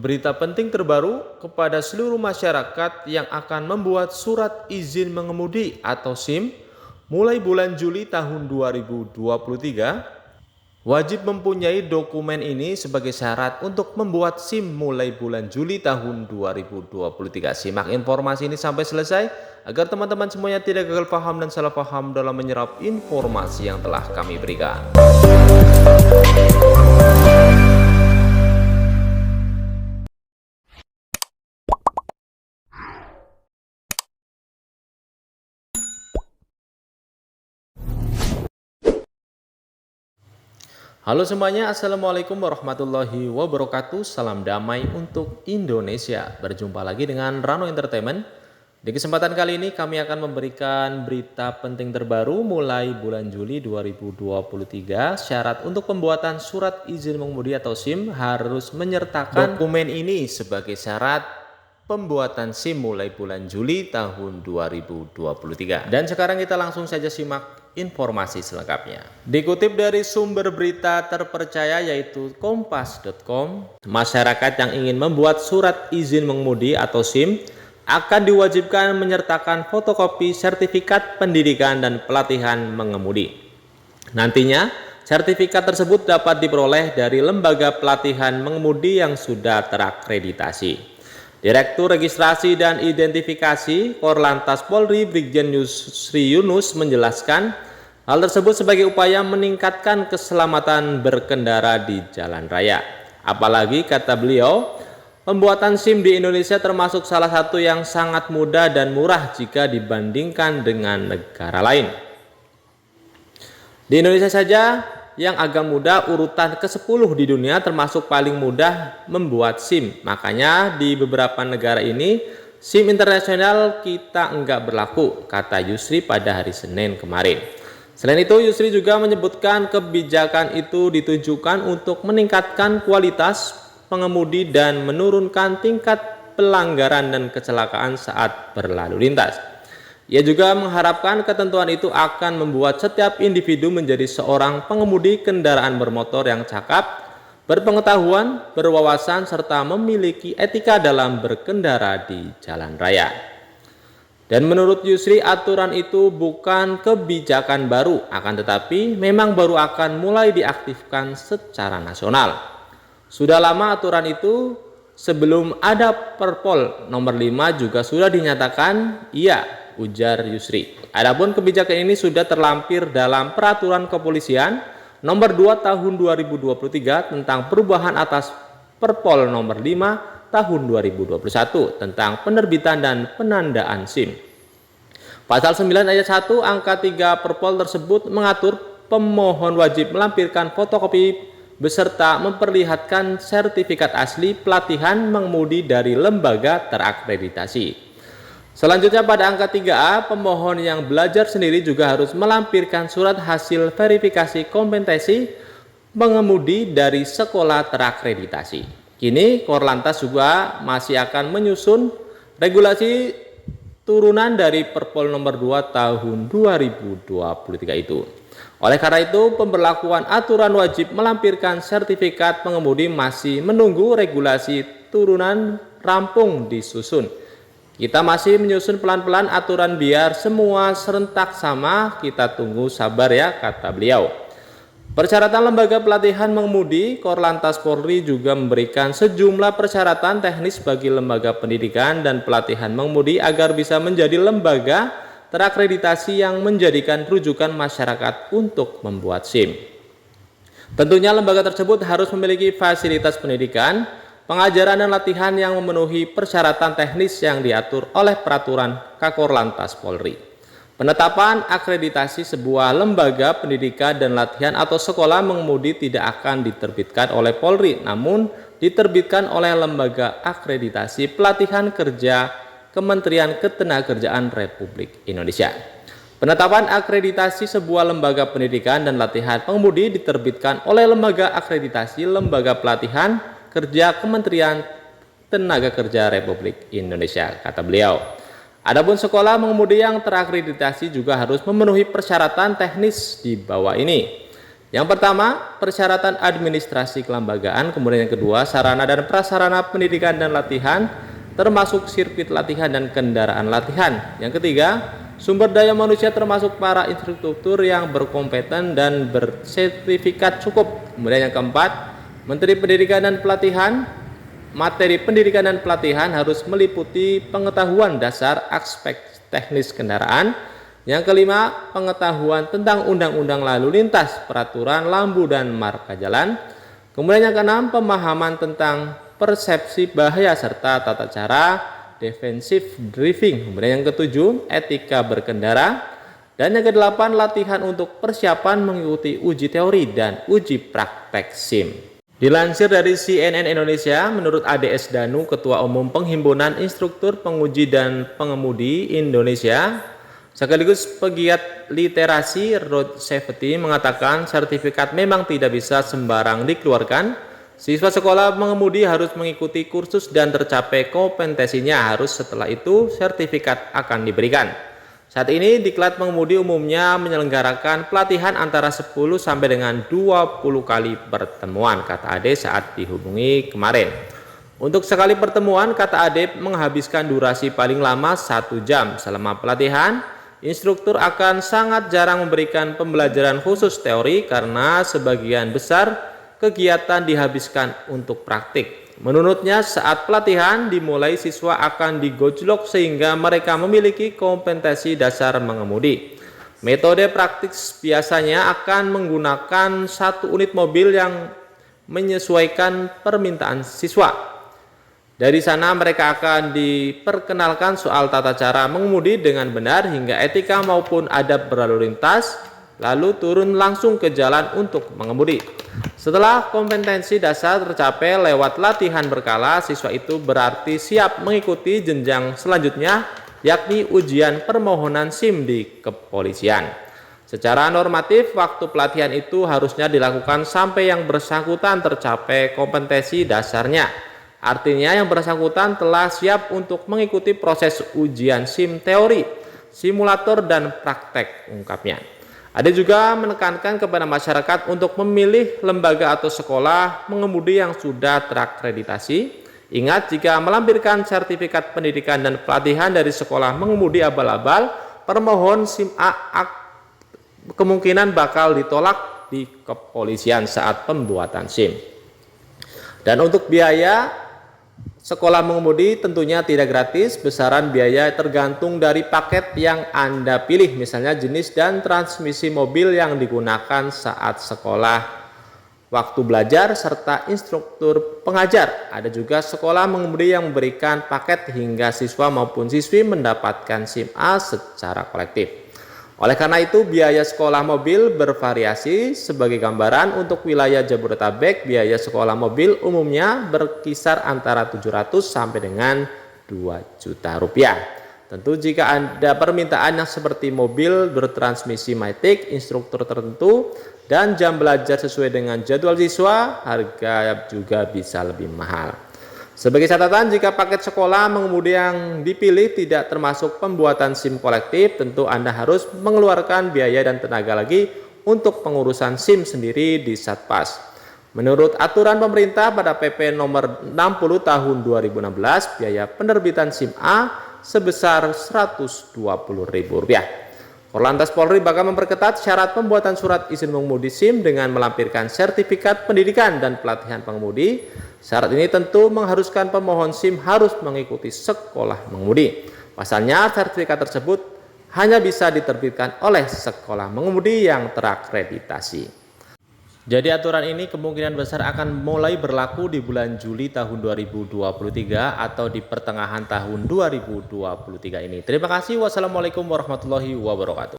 Berita penting terbaru kepada seluruh masyarakat yang akan membuat surat izin mengemudi atau SIM mulai bulan Juli tahun 2023, wajib mempunyai dokumen ini sebagai syarat untuk membuat SIM mulai bulan Juli tahun 2023. Simak informasi ini sampai selesai agar teman-teman semuanya tidak gagal paham dan salah paham dalam menyerap informasi yang telah kami berikan. Halo semuanya, Assalamualaikum warahmatullahi wabarakatuh. Salam damai untuk Indonesia. Berjumpa lagi dengan Rano Entertainment. Di kesempatan kali ini kami akan memberikan berita penting terbaru mulai bulan Juli 2023. Syarat untuk pembuatan surat izin mengemudi atau SIM harus menyertakan dokumen ini sebagai syarat pembuatan SIM mulai bulan Juli tahun 2023. Dan sekarang kita langsung saja simak informasi selengkapnya. Dikutip dari sumber berita terpercaya yaitu kompas.com, masyarakat yang ingin membuat surat izin mengemudi atau SIM akan diwajibkan menyertakan fotokopi sertifikat pendidikan dan pelatihan mengemudi. Nantinya, sertifikat tersebut dapat diperoleh dari lembaga pelatihan mengemudi yang sudah terakreditasi. Direktur Registrasi dan Identifikasi Korlantas Polri Brigjen Yusri Yunus menjelaskan hal tersebut sebagai upaya meningkatkan keselamatan berkendara di jalan raya. Apalagi kata beliau, pembuatan SIM di Indonesia termasuk salah satu yang sangat mudah dan murah jika dibandingkan dengan negara lain. Di Indonesia saja yang agak mudah urutan ke-10 di dunia termasuk paling mudah membuat SIM. Makanya di beberapa negara ini SIM internasional kita enggak berlaku, kata Yusri pada hari Senin kemarin. Selain itu Yusri juga menyebutkan kebijakan itu ditujukan untuk meningkatkan kualitas pengemudi dan menurunkan tingkat pelanggaran dan kecelakaan saat berlalu lintas. Ia juga mengharapkan ketentuan itu akan membuat setiap individu menjadi seorang pengemudi kendaraan bermotor yang cakap, berpengetahuan, berwawasan, serta memiliki etika dalam berkendara di jalan raya. Dan menurut Yusri, aturan itu bukan kebijakan baru, akan tetapi memang baru akan mulai diaktifkan secara nasional. Sudah lama aturan itu, sebelum ada Perpol nomor 5 juga sudah dinyatakan iya, ujar Yusri. Adapun kebijakan ini sudah terlampir dalam Peraturan Kepolisian nomor 2 tahun 2023 tentang perubahan atas Perpol nomor 5 tahun 2021 tentang penerbitan dan penandaan SIM. Pasal 9 ayat 1 angka 3 Perpol tersebut mengatur pemohon wajib melampirkan fotokopi beserta memperlihatkan sertifikat asli pelatihan mengemudi dari lembaga terakreditasi. Selanjutnya pada angka 3A, pemohon yang belajar sendiri juga harus melampirkan surat hasil verifikasi kompetensi mengemudi dari sekolah terakreditasi. Kini Korlantas juga masih akan menyusun regulasi turunan dari Perpol nomor 2 tahun 2023 itu. Oleh karena itu, pemberlakuan aturan wajib melampirkan sertifikat pengemudi masih menunggu regulasi turunan rampung disusun. Kita masih menyusun pelan-pelan aturan biar semua serentak sama, kita tunggu sabar ya, kata beliau. Persyaratan lembaga pelatihan mengemudi, Korlantas Polri juga memberikan sejumlah persyaratan teknis bagi lembaga pendidikan dan pelatihan mengemudi agar bisa menjadi lembaga terakreditasi yang menjadikan rujukan masyarakat untuk membuat SIM. Tentunya lembaga tersebut harus memiliki fasilitas pendidikan, pengajaran dan latihan yang memenuhi persyaratan teknis yang diatur oleh peraturan Kakorlantas Polri. Penetapan akreditasi sebuah lembaga pendidikan dan latihan atau sekolah mengemudi tidak akan diterbitkan oleh Polri, namun diterbitkan oleh Lembaga Akreditasi Pelatihan Kerja Kementerian Ketenagakerjaan Republik Indonesia. Penetapan akreditasi sebuah lembaga pendidikan dan latihan pengemudi diterbitkan oleh Lembaga Akreditasi Lembaga Pelatihan Kerja Kementerian Tenaga-Kerja Republik Indonesia, kata beliau. Adapun sekolah mengemudi yang terakreditasi juga harus memenuhi persyaratan teknis di bawah ini. Yang pertama, persyaratan administrasi kelembagaan, kemudian yang kedua, sarana dan prasarana pendidikan dan latihan, termasuk sirkuit latihan dan kendaraan latihan. Yang ketiga, sumber daya manusia termasuk para instruktur yang berkompeten dan bersertifikat cukup. Kemudian yang keempat, Menteri Pendidikan dan Pelatihan, materi pendidikan dan pelatihan harus meliputi pengetahuan dasar aspek teknis kendaraan. Yang kelima, pengetahuan tentang undang-undang lalu lintas, peraturan lampu dan marka jalan. Kemudian yang keenam, pemahaman tentang persepsi bahaya serta tata cara defensive driving. Kemudian yang ketujuh, etika berkendara. Dan yang kedelapan, latihan untuk persiapan mengikuti uji teori dan uji praktek SIM. Dilansir dari CNN Indonesia, menurut ADS Danu, Ketua Umum Penghimpunan Instruktur Penguji dan Pengemudi Indonesia, sekaligus pegiat literasi road safety, mengatakan sertifikat memang tidak bisa sembarang dikeluarkan. Siswa sekolah mengemudi harus mengikuti kursus dan tercapai kompetensinya, harus setelah itu sertifikat akan diberikan. Saat ini Diklat Pengemudi umumnya menyelenggarakan pelatihan antara 10 sampai dengan 20 kali pertemuan, kata Ade saat dihubungi kemarin. Untuk sekali pertemuan, kata Ade, menghabiskan durasi paling lama 1 jam. Selama pelatihan, instruktur akan sangat jarang memberikan pembelajaran khusus teori karena sebagian besar kegiatan dihabiskan untuk praktik. Menurutnya, saat pelatihan dimulai, siswa akan digojlok sehingga mereka memiliki kompetensi dasar mengemudi. Metode praktik biasanya akan menggunakan 1 unit mobil yang menyesuaikan permintaan siswa. Dari sana mereka akan diperkenalkan soal tata cara mengemudi dengan benar hingga etika maupun adab berlalu lintas, lalu turun langsung ke jalan untuk mengemudi. Setelah kompetensi dasar tercapai lewat latihan berkala, siswa itu berarti siap mengikuti jenjang selanjutnya, yakni ujian permohonan SIM di kepolisian. Secara normatif, waktu pelatihan itu harusnya dilakukan sampai yang bersangkutan tercapai kompetensi dasarnya. Artinya yang bersangkutan telah siap untuk mengikuti proses ujian SIM teori, simulator, dan praktek, ungkapnya. Ada juga menekankan kepada masyarakat untuk memilih lembaga atau sekolah mengemudi yang sudah terakreditasi. Ingat, jika melampirkan sertifikat pendidikan dan pelatihan dari sekolah mengemudi abal-abal, permohon SIM A kemungkinan bakal ditolak di kepolisian saat pembuatan SIM. Dan untuk biaya sekolah mengemudi tentunya tidak gratis. Besaran biaya tergantung dari paket yang Anda pilih, misalnya jenis dan transmisi mobil yang digunakan saat sekolah, waktu belajar, serta instruktur pengajar. Ada juga sekolah mengemudi yang memberikan paket hingga siswa maupun siswi mendapatkan SIM A secara kolektif. Oleh karena itu, biaya sekolah mobil bervariasi. Sebagai gambaran, untuk wilayah Jabodetabek, biaya sekolah mobil umumnya berkisar antara 700 sampai dengan 2 juta rupiah. Tentu jika ada permintaan yang seperti mobil bertransmisi Matic, instruktur tertentu, dan jam belajar sesuai dengan jadwal siswa, harga juga bisa lebih mahal. Sebagai catatan, jika paket sekolah mengemudi yang dipilih tidak termasuk pembuatan SIM kolektif, tentu Anda harus mengeluarkan biaya dan tenaga lagi untuk pengurusan SIM sendiri di Satpas. Menurut aturan pemerintah pada PP nomor 60 tahun 2016, biaya penerbitan SIM A sebesar Rp120.000. Korlantas Polri bakal memperketat syarat pembuatan surat izin mengemudi SIM dengan melampirkan sertifikat pendidikan dan pelatihan pengemudi. Syarat ini tentu mengharuskan pemohon SIM harus mengikuti sekolah mengemudi. Pasalnya, sertifikat tersebut hanya bisa diterbitkan oleh sekolah mengemudi yang terakreditasi. Jadi aturan ini kemungkinan besar akan mulai berlaku di bulan Juli tahun 2023 atau di pertengahan tahun 2023 ini. Terima kasih. Wassalamualaikum warahmatullahi wabarakatuh.